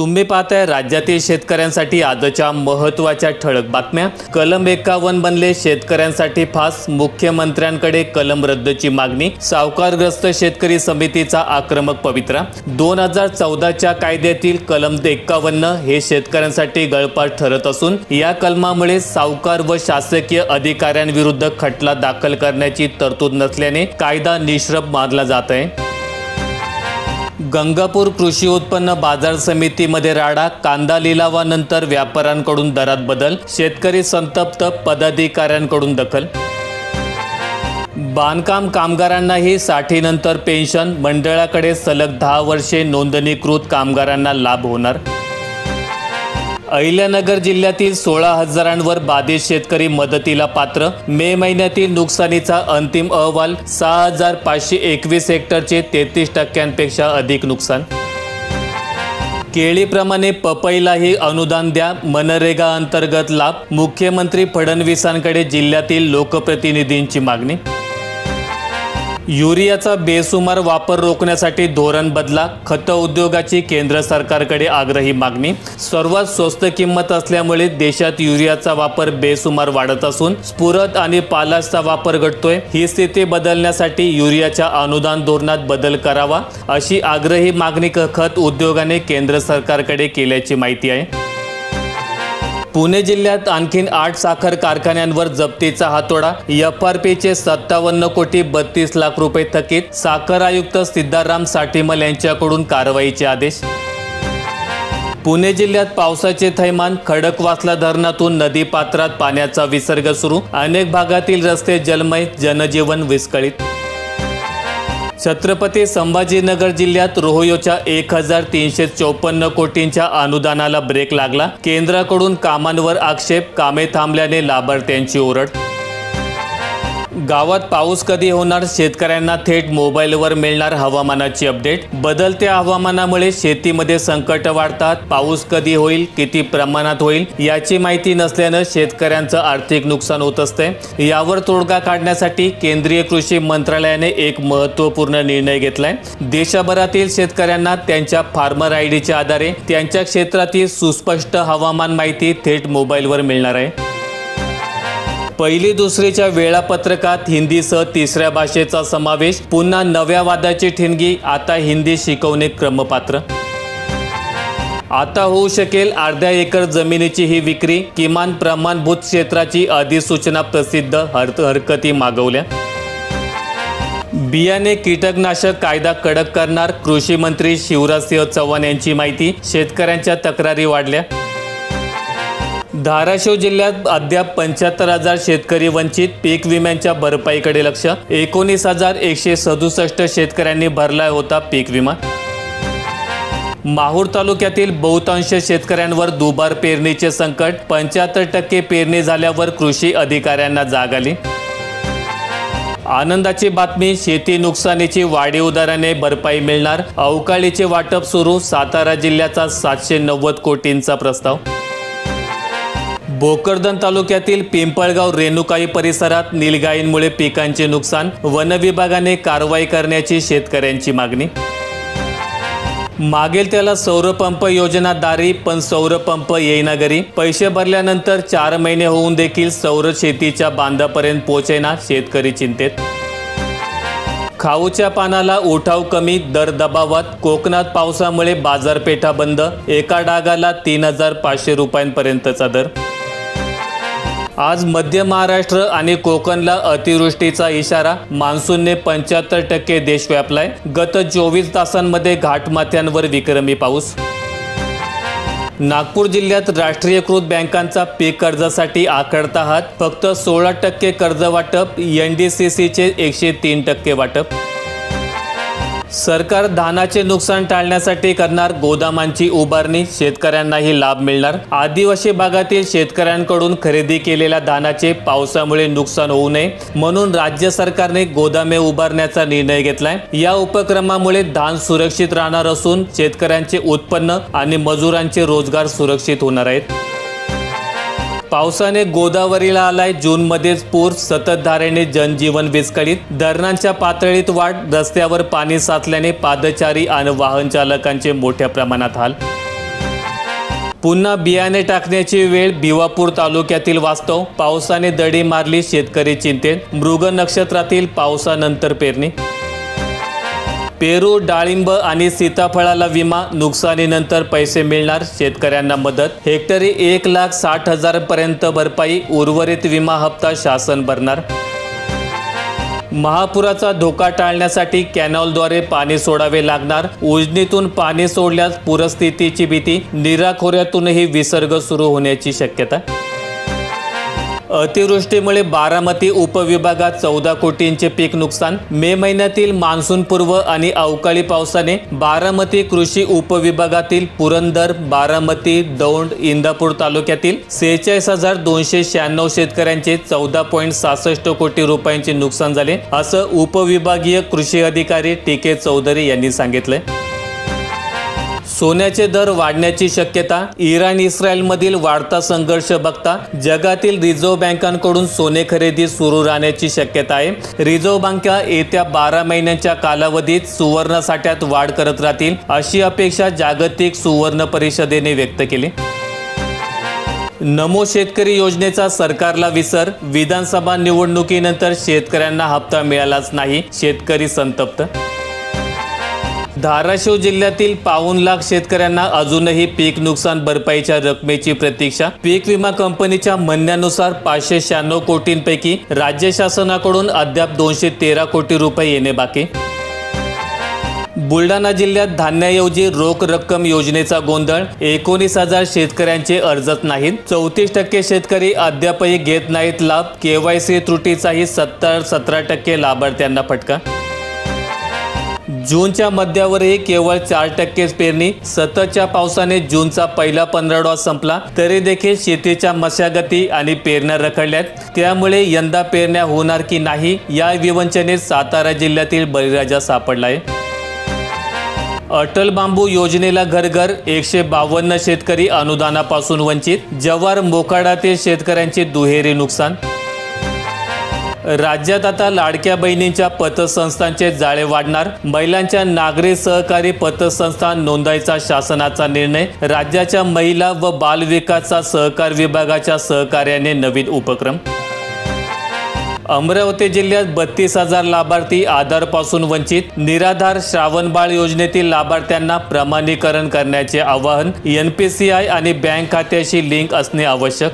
तुम्ही पाहताय राज्यातील शेतकऱ्यांसाठी आजच्या महत्त्वाच्या ठळक बातम्या। कलम 51 बनले शेतकऱ्यांसाठी फास, मुख्यमंत्र्यांकडे कलम रद्दची मागणी, सावकारग्रस्त शेतकरी समितीचा आक्रमक पवित्रा। 2014च्या कायद्यातील कलम 51 हे शेतकऱ्यांसाठी गळपाट ठरत असून या कलमामुळे सावकार व शासकीय अधिकाऱ्यांविरुद्ध खटला दाखल करण्याची तरतूद नसल्याने कायदा निष्प्रभ मानला जात आहे। गंगापूर कृषी उत्पन्न बाजार समितीमध्ये राडा, कांदा लिलावानंतर व्यापाऱ्यांकडून दरात बदल, शेतकरी संतप्त, पदाधिकाऱ्यांकडून दखल। बांधकाम कामगारांनाही 60 नंतर पेन्शन, मंडळाकडे सलग 10 वर्षे नोंदणीकृत कामगारांना लाभ होणार। अहिल्यानगर जिल्ह्यातील 16,000वर बाधित शेतकरी मदतीला पात्र, मे महिन्यातील नुकसानीचा अंतिम अहवाल, 6,521 हेक्टरचे 33% अधिक नुकसान। केळीप्रमाणे पपईलाही अनुदान द्या, मनरेगा अंतर्गत लाभ, मुख्यमंत्री फडणवीसांकडे जिल्ह्यातील लोकप्रतिनिधींची मागणी। युरियाचा बेसुमार वापर रोखण्यासाठी धोरण बदला, खत उद्योगाची केंद्र सरकारकडे आग्रही मागणी। सर्वात स्वस्त किंमत असल्यामुळे देशात युरियाचा वापर बेसुमार वाढत असून स्फुरद आणि पालाशचा वापर घटतोय। ही स्थिती बदलण्यासाठी युरियाच्या अनुदान धोरणात बदल करावा, अशी आग्रही मागणी खत उद्योगाने केंद्र सरकारकडे केल्याची माहिती आहे। पुणे जिल्ह्यात आणखीन 8 साखर कारखान्यांवर जप्तीचा हातोडा, FRPचे 57 कोटी 32 लाख रुपये थकीत, साखर आयुक्त सिद्धाराम साठीमल यांच्याकडून कारवाईचे आदेश। पुणे जिल्ह्यात पावसाचे थैमान, खडकवासला धरणातून नदीपात्रात पाण्याचा विसर्ग सुरू, अनेक भागातील रस्ते जलमय, जनजीवन विस्कळीत। छत्रपती संभाजीनगर जिल्ह्यात रोहयोच्या 1,354 कोटींच्या अनुदानाला ब्रेक लागला, केंद्राकडून कामांवर आक्षेप, कामे थांबल्याने लाभार्थ्यांची ओरड। गावात पाऊस कधी होणार, शेतकऱ्यांना थेट मोबाईलवर मिळणार हवामानाची अपडेट। बदलत्या हवामानामुळे शेतीमध्ये संकट वाढतात, पाऊस कधी होईल, किती प्रमाणात होईल याची माहिती नसल्याने शेतकऱ्यांचं आर्थिक नुकसान होत असते। यावर तोडगा काढण्यासाठी केंद्रीय कृषी मंत्रालयाने एक महत्त्वपूर्ण निर्णय घेतलाय। देशभरातील शेतकऱ्यांना त्यांच्या फार्मर आयडीच्या आधारे त्यांच्या क्षेत्रातील सुस्पष्ट हवामान माहिती थेट मोबाईलवर मिळणार आहे। पहिली दुसरीच्या वेळापत्रकात हिंदीसह 3ऱ्या भाषेचा समावेश, पुन्हा नव्या वादाची ठिणगी, आता हिंदी शिकवणे क्रमपात्र। आता होऊ शकेल अर्ध्या एकर जमिनीची ही विक्री, किमान प्रमाणभूत क्षेत्राची अधिसूचना प्रसिद्ध, हरकती मागवल्या। बियाणे कीटकनाशक कायदा कडक करणार, कृषी मंत्री शिवराजसिंह चौहान यांची माहिती, शेतकऱ्यांच्या तक्रारी वाढल्या। धाराशिव जिल्ह्यात अद्याप 75,000 शेतकरी वंचित, पीक विम्यांच्या भरपाईकडे लक्ष, 19,167 शेतकऱ्यांनी भरला होता पीक विमा। माहूर तालुक्यातील बहुतांश शेतकऱ्यांवर दुबार पेरणीचे संकट, 75% पेरणी झाल्यावर कृषी अधिकाऱ्यांना जाग आली। आनंदाची बातमी, शेती नुकसानीची वाढीव दराने भरपाई मिळणार, अवकाळीचे वाटप सुरू, सातारा जिल्ह्याचा 790 कोटींचा प्रस्ताव। भोकरदन तालुक्यातील पिंपळगाव रेणुकाई परिसरात नीलगायींमुळे पिकांचे नुकसान, वन विभागाने कारवाई करण्याची शेतकऱ्यांची मागणी। मागेल त्याला सौरपंप योजना दारी, पण सौरपंप येईना घरी, पैसे भरल्यानंतर 4 महिने होऊन देखील सौर शेतीच्या बांधापर्यंत पोहोचेना, शेतकरी चिंतेत। खाऊच्या पानाला उठाव कमी, दर दबावात, कोकणात पावसामुळे बाजारपेठा बंद, एका डागाला 3,500 रुपयांपर्यंतचा दर। आज मध्य महाराष्ट्र आणि कोकणला अतिवृष्टीचा इशारा, मान्सूनने 75% देश व्यापलाय, गत 24 तासांमध्ये घाटमाथ्यांवर विक्रमी पाऊस। नागपूर जिल्ह्यात राष्ट्रीयकृत बँकांचा पीक कर्जासाठी आखडता हात, फक्त 16% कर्ज वाटप, NDCCचे 103% वाटप। सरकार धानाचे नुकसान टाळण्यासाठी करणार गोदामांची उभारणी, शेतकऱ्यांनाही लाभ मिळणार। आदिवासी भागातील शेतकऱ्यांकडून खरेदी केलेल्या धानाचे पावसामुळे नुकसान होऊ नये म्हणून राज्य सरकारने गोदामे उभारण्याचा निर्णय घेतलाय। या उपक्रमामुळे धान सुरक्षित राहणार असून शेतकऱ्यांचे उत्पन्न आणि मजुरांचे रोजगार सुरक्षित होणार आहेत। पावसाने गोदावरीला आलाय जूनमध्येच पूर, सततधारेने जनजीवन विस्कळीत, धरणांच्या पातळीत वाढ, रस्त्यावर पाणी साचल्याने पादचारी आणि वाहन चालकांचे मोठ्या प्रमाणात हाल। पुन्हा बियाणे टाकण्याची वेळ. भिवापूर तालुक्यातील वास्तव. पावसाने दडी मारली, शेतकरी चिंतेत. मृग नक्षत्रातील पावसानंतर पेरणी. पेरू, डाळिंब आणि सीताफळाला विमा. नुकसानीनंतर पैसे मिळणार, शेतकऱ्यांना मदत. हेक्टरी 1,60,000 पर्यंत भरपाई. उर्वरित विमा हप्ता शासन भरणार. महापुराचा धोका टाळण्यासाठी कॅनॉलद्वारे पाणी सोडावे लागणार. उजनीतून पाणी सोडल्यास पूरस्थितीची भीती. नीरा खोऱ्यातूनही विसर्ग सुरू होण्याची शक्यता. अतिवृष्टीमुळे बारामती उपविभागात 14 कोटींचे पीक नुकसान. मे महिन्यातील मान्सूनपूर्व आणि अवकाळी पावसाने बारामती कृषी उपविभागातील पुरंदर, बारामती, दौंड, इंदापूर तालुक्यातील 46,296 शेतकऱ्यांचे 14.66 कोटी रुपयांचे नुकसान झाले, असं उपविभागीय कृषी अधिकारी टी.के. चौधरी यांनी सांगितले. सोन्याचे दर वाढण्याची शक्यता. इराण-इस्रायलमधील वाढता संघर्ष बघता जगातील रिझर्व्ह बँकांकडून सोने खरेदी सुरू राहण्याची शक्यता आहे. रिझर्व्ह बँका येत्या 12 महिन्यांच्या कालावधीत सुवर्ण साठ्यात वाढ करत राहतील, अशी अपेक्षा जागतिक सुवर्ण परिषदेने व्यक्त केली. नमो शेतकरी योजनेचा सरकारला विसर. विधानसभा निवडणुकीनंतर शेतकऱ्यांना हप्ता मिळालाच नाही, शेतकरी संतप्त. धाराशिव जिल्ह्यातील 5 लाख शेतकऱ्यांना अजूनही पीक नुकसान भरपाईच्या रकमेची प्रतीक्षा. पीक विमा कंपनीच्या म्हणण्यानुसार 596 कोटींपैकी राज्य शासनाकडून अद्याप 213 कोटी रुपये येणे बाकी. बुलढाणा जिल्ह्यात धान्याऐवजी रोख रक्कम योजनेचा गोंधळ. 19,000 शेतकऱ्यांचे अर्जत नाहीत. 34% शेतकरी अद्यापही घेत नाहीत लाभ. KYC त्रुटीचाही 17% लाभार्थ्यांना फटका. जूनच्या मध्यावरही केवळ 4% पेरणी. सततच्या पावसाने जूनचा पहिला 15 संपला, तरी देखील शेतीच्या मशागती आणि पेरण्या रखडल्यात. त्यामुळे यंदा पेरण्या होणार की नाही या विवंचनेत सातारा जिल्ह्यातील बळीराजा सापडलाय. अटल बांबू योजनेला घरघर. 152 शेतकरी अनुदानापासून वंचित. जव्हार मोखाड्यातील शेतकऱ्यांचे दुहेरी नुकसान. राज्यात आता लाडक्या बहिणींच्या पतसंस्थांचे जाळे वाढणार. महिलांच्या नागरी सहकारी पतसंस्था नोंदायचा शासनाचा निर्णय. राज्याच्या महिला व बाल विकास सहकार विभागाच्या सहकार्याने नवीन उपक्रम. अमरावती जिल्ह्यात 32,000 लाभार्थी आधारपासून वंचित. निराधार श्रावणबाळ योजनेतील लाभार्थ्यांना प्रमाणीकरण करण्याचे आवाहन. NPCI आणि बँक खात्याशी लिंक असणे आवश्यक.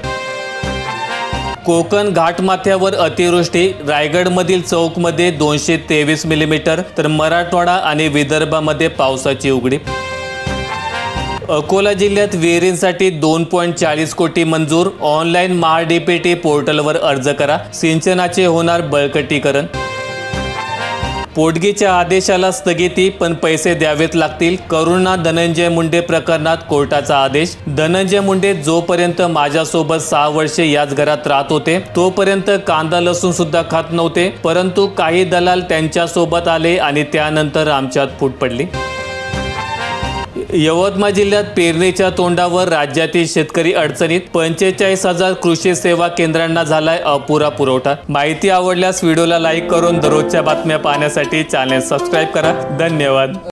कोकण घाटमाथ्यावर अतिवृष्टी. रायगडमधील चौकमध्ये 223 मिलीमीटर, तर मराठवाडा आणि विदर्भामध्ये पावसाची उघडीप. अकोला जिल्ह्यात विहिरींसाठी 2.40 कोटी मंजूर. ऑनलाईन MHDPT पोर्टलवर अर्ज करा. सिंचनाचे होणार बळकटीकरण. पोटगीच्या आदेशाला स्थगिती, पण पैसे द्यावेच लागतील. करुणा धनंजय मुंडे प्रकरणात कोर्टाचा आदेश. धनंजय मुंडे जोपर्यंत माझ्यासोबत 6 वर्षे याच घरात राहत होते, तोपर्यंत कांदा लसूण सुद्धा खात नव्हते. परंतु काही दलाल त्यांच्यासोबत आले आणि त्यानंतर आमच्यात फूट पडली. यवतमाळ जिल्ह्यात पेरणीच्या तोंडावर. राज्यातील शेतकरी अडचणीत. 45,000 कृषी सेवा केंद्रांना झालाय अपुरा पुरवठा. माहिती आवडल्यास व्हिडिओला लाईक करून दररोजच्या बातम्या पाहण्यासाठी चॅनल सबस्क्राईब करा. धन्यवाद.